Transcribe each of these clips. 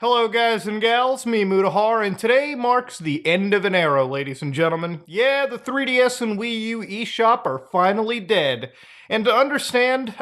Hello guys and gals, me Mutahar, and today marks the end of an era, ladies and gentlemen. Yeah, the 3DS and Wii U eShop are finally dead. And to understand,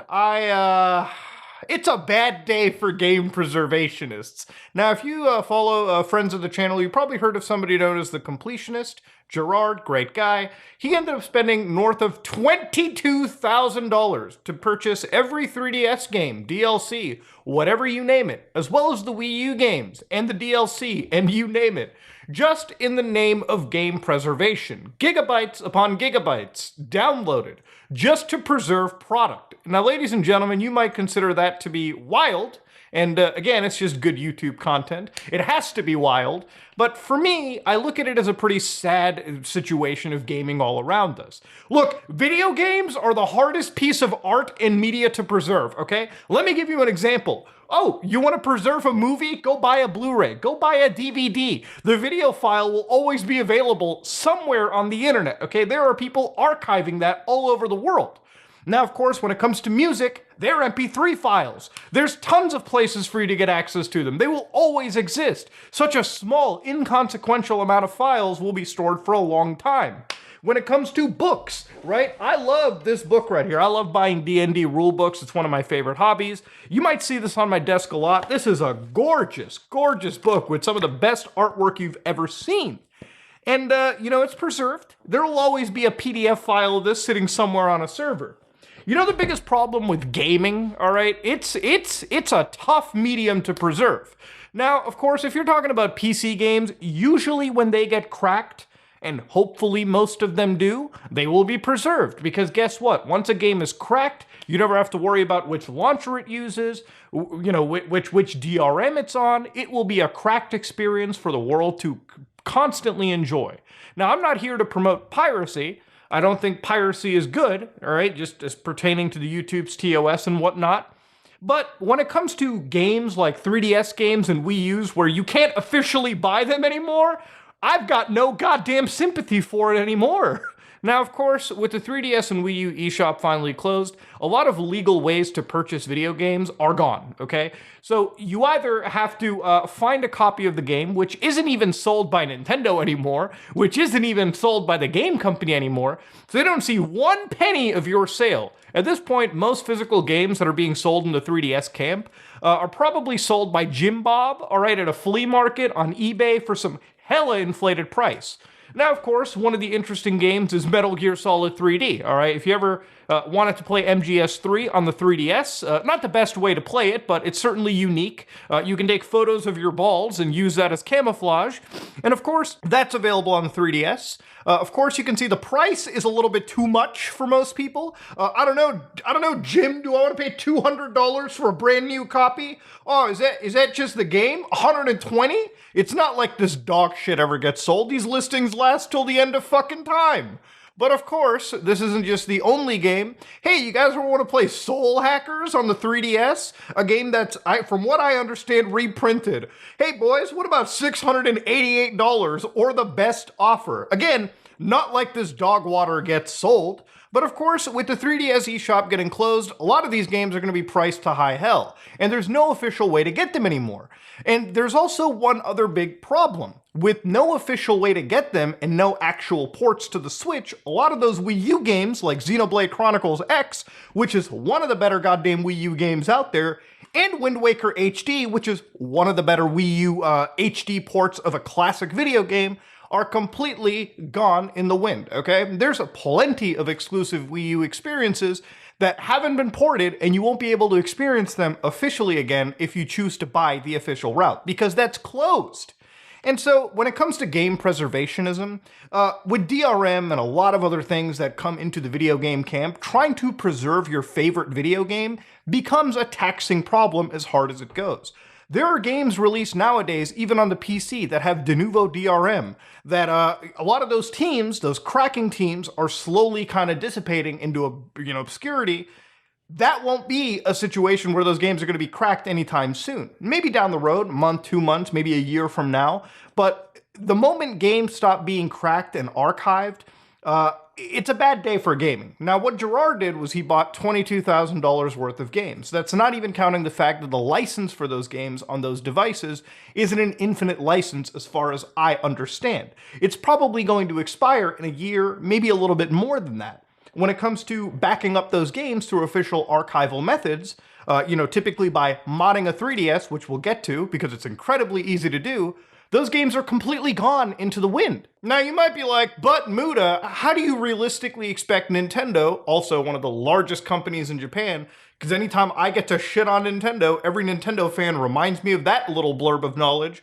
it's a bad day for game preservationists. Now, if you follow friends of the channel, you probably heard of somebody known as the Completionist. Gerard, great guy. He ended up spending north of $22,000 to purchase every 3DS game, DLC, whatever you name it, as well as the Wii U games and the DLC, and you name it, just in the name of game preservation. Gigabytes upon gigabytes downloaded just to preserve product. Now, ladies and gentlemen, you might consider that to be wild. And again, it's just good YouTube content. It has to be wild. But for me, I look at it as a pretty sad situation of gaming all around us. Look, video games are the hardest piece of art and media to preserve, okay? Let me give you an example. Oh, you want to preserve a movie? Go buy a Blu-ray. Go buy a DVD. The video file will always be available somewhere on the internet, okay? There are people archiving that all over the world. Now, of course, when it comes to music, they're MP3 files. There's tons of places for you to get access to them. They will always exist. Such a small, inconsequential amount of files will be stored for a long time. When it comes to books, right? I love this book right here. I love buying D&D rule books. It's one of my favorite hobbies. You might see this on my desk a lot. This is a gorgeous, gorgeous book with some of the best artwork you've ever seen. And, it's preserved. There will always be a PDF file of this sitting somewhere on a server. You know the biggest problem with gaming, all right? It's a tough medium to preserve. Now, of course, if you're talking about PC games, usually when they get cracked, and hopefully most of them do, they will be preserved. Because guess what? Once a game is cracked, you never have to worry about which launcher it uses, which DRM it's on. It will be a cracked experience for the world to constantly enjoy. Now, I'm not here to promote piracy. I don't think piracy is good, all right, just as pertaining to the YouTube's TOS and whatnot. But when it comes to games like 3DS games and Wii U's where you can't officially buy them anymore, I've got no goddamn sympathy for it anymore. Now, of course, with the 3DS and Wii U eShop finally closed, a lot of legal ways to purchase video games are gone, okay? So you either have to find a copy of the game, which isn't even sold by Nintendo anymore, which isn't even sold by the game company anymore, so they don't see 1 penny of your sale. At this point, most physical games that are being sold in the 3DS camp are probably sold by Jim Bob, all right, at a flea market on eBay for some hella inflated price. Now, of course, one of the interesting games is Metal Gear Solid 3D, all right? If you ever wanted to play MGS3 on the 3DS, not the best way to play it, but it's certainly unique. You can take photos of your balls and use that as camouflage. And of course, that's available on the 3DS. Of course, you can see the price is a little bit too much for most people. I don't know, Jim, do I want to pay $200 for a brand new copy? Oh, is that just the game? $120? It's not like this dog shit ever gets sold. These listings last till the end of fucking time. But of course, this isn't just the only game. Hey, you guys ever want to play Soul Hackers on the 3DS? A game that's, from what I understand, reprinted. Hey boys, what about $688 or the best offer? Again, not like this dog water gets sold. But of course, with the 3DS eShop getting closed, a lot of these games are going to be priced to high hell, and there's no official way to get them anymore. And there's also one other big problem. With no official way to get them and no actual ports to the Switch, a lot of those Wii U games, like Xenoblade Chronicles X, which is one of the better goddamn Wii U games out there, and Wind Waker HD, which is one of the better Wii U HD ports of a classic video game, are completely gone in the wind, okay? There's plenty of exclusive Wii U experiences that haven't been ported, and you won't be able to experience them officially again if you choose to buy the official route, because that's closed. And so, when it comes to game preservationism, with DRM and a lot of other things that come into the video game camp, trying to preserve your favorite video game becomes a taxing problem as hard as it goes. There are games released nowadays, even on the PC, that have de novo DRM, that a lot of those teams, those cracking teams, are slowly kind of dissipating into obscurity. That won't be a situation where those games are going to be cracked anytime soon. Maybe down the road, a month, 2 months, maybe a year from now. But the moment games stop being cracked and archived, it's a bad day for gaming. Now, what Gerard did was he bought $22,000 worth of games. That's not even counting the fact that the license for those games on those devices isn't an infinite license as far as I understand. It's probably going to expire in a year, maybe a little bit more than that. When it comes to backing up those games through official archival methods, typically by modding a 3DS, which we'll get to because it's incredibly easy to do, those games are completely gone into the wind. Now you might be like, but Muda, how do you realistically expect Nintendo, also one of the largest companies in Japan, because anytime I get to shit on Nintendo, every Nintendo fan reminds me of that little blurb of knowledge,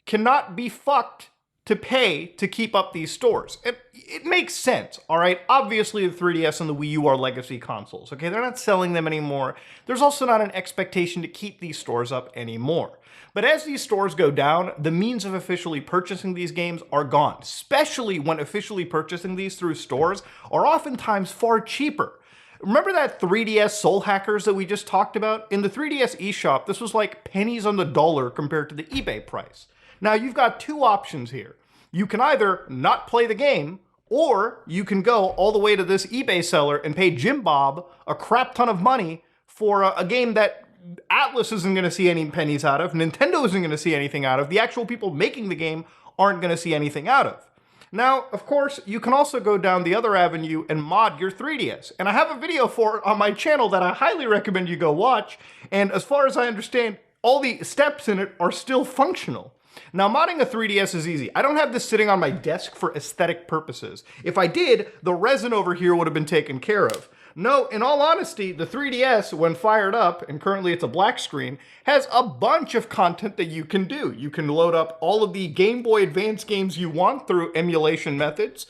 cannot be fucked to pay to keep up these stores. It makes sense, all right? Obviously, the 3DS and the Wii U are legacy consoles, okay? They're not selling them anymore. There's also not an expectation to keep these stores up anymore. But as these stores go down, the means of officially purchasing these games are gone, especially when officially purchasing these through stores are oftentimes far cheaper. Remember that 3DS Soul Hackers that we just talked about? In the 3DS eShop, this was like pennies on the dollar compared to the eBay price. Now, you've got two options here. You can either not play the game, or you can go all the way to this eBay seller and pay Jim Bob a crap ton of money for a game that Atlas isn't going to see any pennies out of, Nintendo isn't going to see anything out of, the actual people making the game aren't going to see anything out of. Now, of course, you can also go down the other avenue and mod your 3DS. And I have a video for it on my channel that I highly recommend you go watch. And as far as I understand, all the steps in it are still functional. Now, modding a 3DS is easy. I don't have this sitting on my desk for aesthetic purposes. If I did, the resin over here would have been taken care of. No, in all honesty, the 3DS, when fired up, and currently it's a black screen, has a bunch of content that you can do. You can load up all of the Game Boy Advance games you want through emulation methods.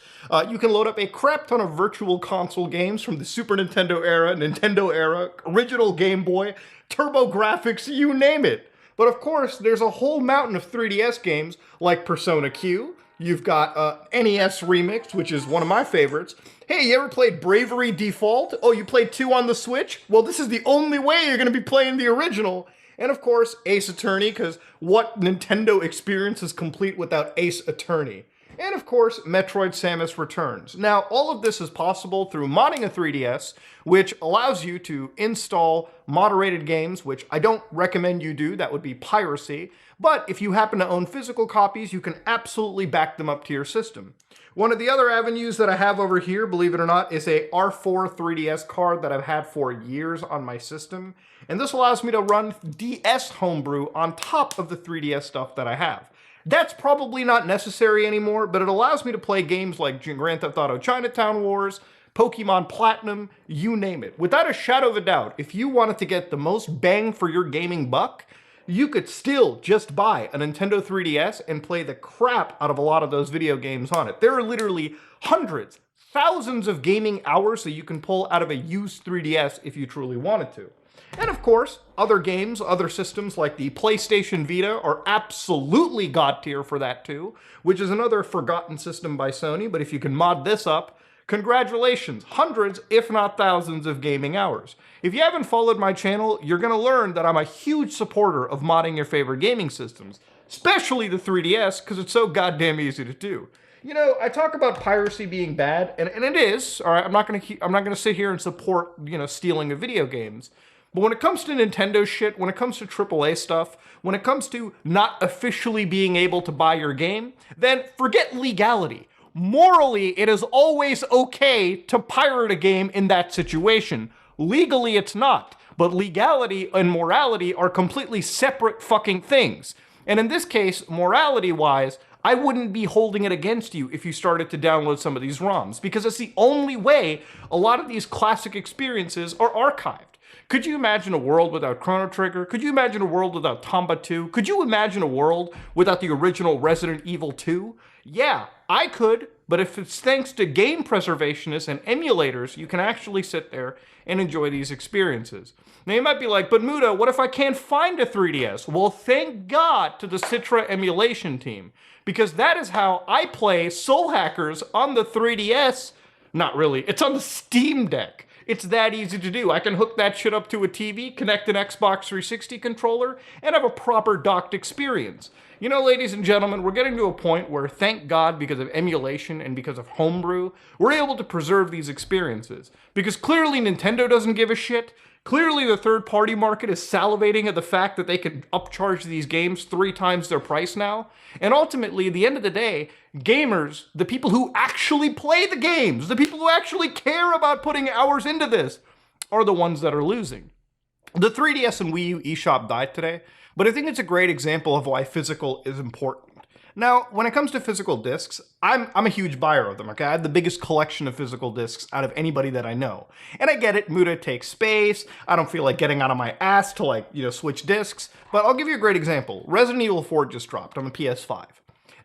You can load up a crap ton of virtual console games from the Super Nintendo era, original Game Boy, TurboGrafx, you name it. But of course, there's a whole mountain of 3DS games like Persona Q. You've got NES Remix, which is one of my favorites. Hey, you ever played Bravery Default? Oh, you played 2 on the Switch? Well, this is the only way you're going to be playing the original. And of course, Ace Attorney, because what Nintendo experience is complete without Ace Attorney? And of course, Metroid Samus Returns. Now, all of this is possible through modding a 3DS, which allows you to install moderated games, which I don't recommend you do. That would be piracy. But if you happen to own physical copies, you can absolutely back them up to your system. One of the other avenues that I have over here, believe it or not, is a R4 3DS card that I've had for years on my system. And this allows me to run DS Homebrew on top of the 3DS stuff that I have. That's probably not necessary anymore, but it allows me to play games like Grand Theft Auto Chinatown Wars, Pokemon Platinum, you name it. Without a shadow of a doubt, if you wanted to get the most bang for your gaming buck, you could still just buy a Nintendo 3DS and play the crap out of a lot of those video games on it. There are literally hundreds, thousands of gaming hours that you can pull out of a used 3DS if you truly wanted to. And of course, other games, other systems like the PlayStation Vita are absolutely god tier for that too, which is another forgotten system by Sony, but if you can mod this up, congratulations, hundreds, if not thousands of gaming hours. If you haven't followed my channel, you're gonna learn that I'm a huge supporter of modding your favorite gaming systems, especially the 3DS, because it's so goddamn easy to do. You know, I talk about piracy being bad, and it is, all right, I'm not gonna sit here and support, stealing of video games. But when it comes to Nintendo shit, when it comes to AAA stuff, when it comes to not officially being able to buy your game, then forget legality. Morally, it is always okay to pirate a game in that situation. Legally, it's not. But legality and morality are completely separate fucking things. And in this case, morality-wise, I wouldn't be holding it against you if you started to download some of these ROMs, because it's the only way a lot of these classic experiences are archived. Could you imagine a world without Chrono Trigger? Could you imagine a world without Tomba 2? Could you imagine a world without the original Resident Evil 2? Yeah, I could, but if it's thanks to game preservationists and emulators, you can actually sit there and enjoy these experiences. Now you might be like, but Muda, what if I can't find a 3DS? Well, thank God to the Citra emulation team, because that is how I play Soul Hackers on the 3DS. Not really, it's on the Steam Deck. It's that easy to do. I can hook that shit up to a TV, connect an Xbox 360 controller, and have a proper docked experience. You know, ladies and gentlemen, we're getting to a point where, thank God, because of emulation and because of homebrew, we're able to preserve these experiences. Because clearly Nintendo doesn't give a shit. Clearly the third-party market is salivating at the fact that they could upcharge these games 3 times their price now. And ultimately, at the end of the day, gamers, the people who actually play the games, the people who actually care about putting hours into this, are the ones that are losing. The 3DS and Wii U eShop died today, but I think it's a great example of why physical is important. Now, when it comes to physical discs, I'm a huge buyer of them, okay? I have the biggest collection of physical discs out of anybody that I know. And I get it, Muda takes space, I don't feel like getting out of my ass to switch discs, but I'll give you a great example. Resident Evil 4 just dropped on the PS5.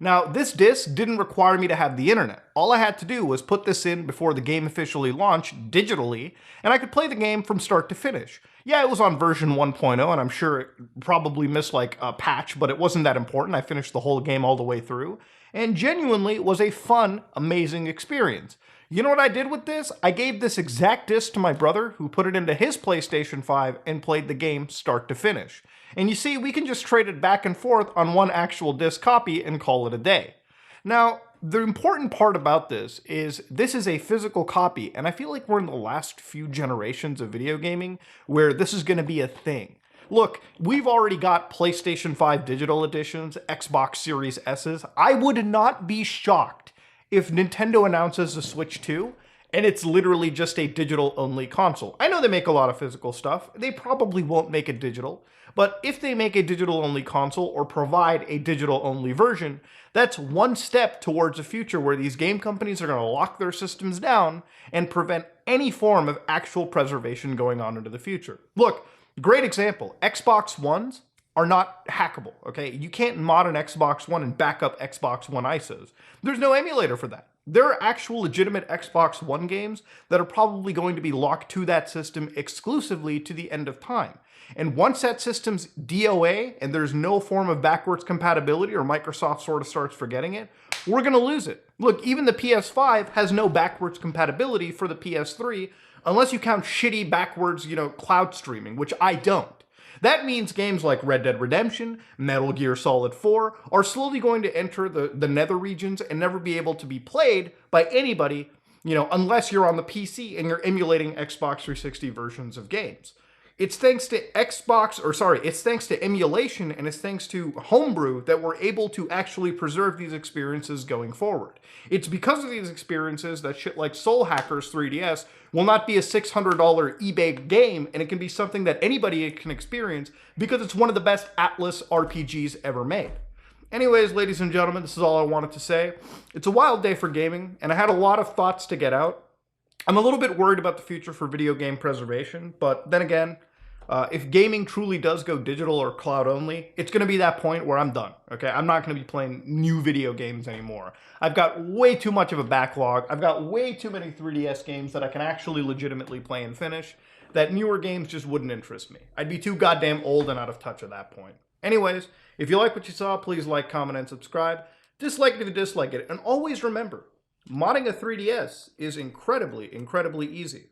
Now, this disc didn't require me to have the internet. All I had to do was put this in before the game officially launched, digitally, and I could play the game from start to finish. Yeah, it was on version 1.0, and I'm sure it probably missed like a patch, but it wasn't that important. I finished the whole game all the way through, and genuinely it was a fun, amazing experience. You know what I did with this? I gave this exact disc to my brother, who put it into his PlayStation 5 and played the game start to finish. And you see, we can just trade it back and forth on one actual disc copy and call it a day. Now, the important part about this is a physical copy, and I feel like we're in the last few generations of video gaming where this is going to be a thing. Look, we've already got PlayStation 5 digital editions, Xbox Series S's. I would not be shocked if Nintendo announces the Switch 2 and it's literally just a digital-only console. I know they make a lot of physical stuff. They probably won't make it digital. But if they make a digital-only console or provide a digital-only version, that's one step towards a future where these game companies are going to lock their systems down and prevent any form of actual preservation going on into the future. Look, great example. Xbox Ones are not hackable, okay? You can't mod an Xbox One and back up Xbox One ISOs. There's no emulator for that. There are actual legitimate Xbox One games that are probably going to be locked to that system exclusively to the end of time. And once that system's DOA and there's no form of backwards compatibility or Microsoft sort of starts forgetting it, we're going to lose it. Look, even the PS5 has no backwards compatibility for the PS3 unless you count shitty backwards, cloud streaming, which I don't. That means games like Red Dead Redemption, Metal Gear Solid 4 are slowly going to enter the nether regions and never be able to be played by anybody, unless you're on the PC and you're emulating Xbox 360 versions of games. It's thanks to it's thanks to emulation and it's thanks to homebrew that we're able to actually preserve these experiences going forward. It's because of these experiences that shit like Soul Hackers 3DS will not be a $600 eBay game, and it can be something that anybody can experience because it's one of the best Atlas RPGs ever made. Anyways, ladies and gentlemen, this is all I wanted to say. It's a wild day for gaming, and I had a lot of thoughts to get out. I'm a little bit worried about the future for video game preservation, but then again, if gaming truly does go digital or cloud only, it's going to be that point where I'm done, okay? I'm not going to be playing new video games anymore. I've got way too much of a backlog. I've got way too many 3DS games that I can actually legitimately play and finish, that newer games just wouldn't interest me. I'd be too goddamn old and out of touch at that point. Anyways, if you like what you saw, please like, comment, and subscribe. Dislike it if you dislike it. And always remember, modding a 3DS is incredibly, incredibly easy.